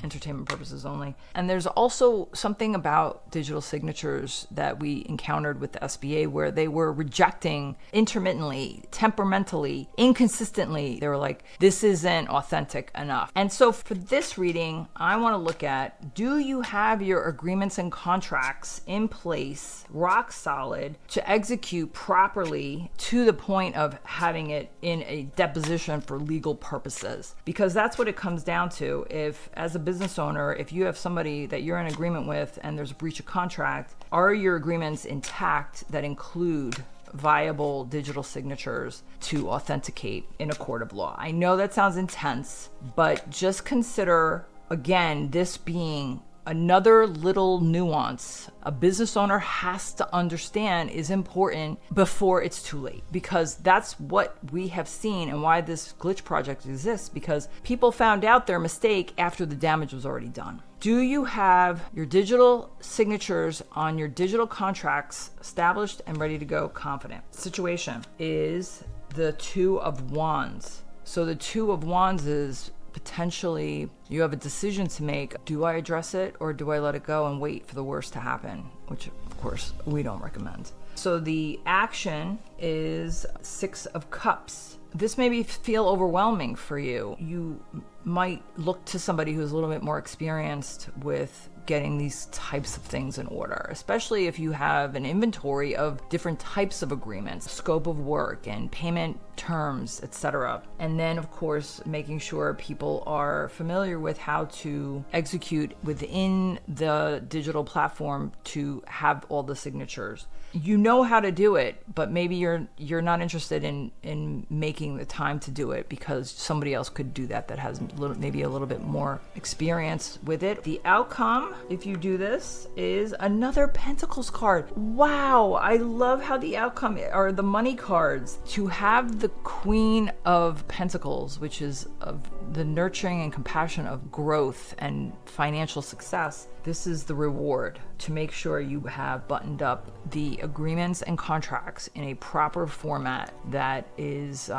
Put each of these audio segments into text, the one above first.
entertainment purposes only. And there's also something about digital signatures that we encountered with the SBA where they were rejecting intermittently, temperamentally, inconsistently. They were like, this isn't authentic enough. And so for this reading, I want to look at, do you have your agreements and contracts in place, rock solid, to execute properly to the point of having it in a deposition for legal purposes? Because that's what it comes down to. If, as a business owner, if you have somebody that you're in agreement with and there's a breach of contract, are your agreements intact that include viable digital signatures to authenticate in a court of law? I know that sounds intense, but just consider, again, this being another little nuance a business owner has to understand is important before it's too late, because that's what we have seen and why this glitch project exists, because people found out their mistake after the damage was already done. Do you have your digital signatures on your digital contracts established and ready to go, confident? Situation is the Two of Wands. So the Two of Wands is potentially you have a decision to make. Do I address it or do I let it go and wait for the worst to happen? Which of course we don't recommend. So the action is Six of Cups. This may feel overwhelming for you. You might look to somebody who's a little bit more experienced with getting these types of things in order, especially if you have an inventory of different types of agreements, scope of work and payment terms, etc. And then of course, making sure people are familiar with how to execute within the digital platform to have all the signatures. You know how to do it, but maybe you're not interested in making the time to do it because somebody else could do that has maybe a little bit more experience with it. The outcome, if you do this, is another Pentacles card. Wow, I love how the outcome are the money cards. To have the Queen of Pentacles, which is of the nurturing and compassion of growth and financial success. This is the reward, to make sure you have buttoned up the agreements and contracts in a proper format that is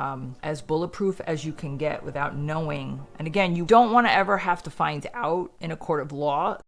as bulletproof as you can get without knowing. And again, you don't want to ever have to find out in a court of law